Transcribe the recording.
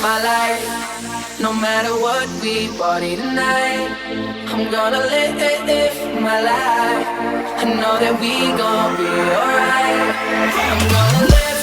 my life. No matter what, we party tonight. I'm gonna live my life. I know that we gon' be alright. I'm gonna live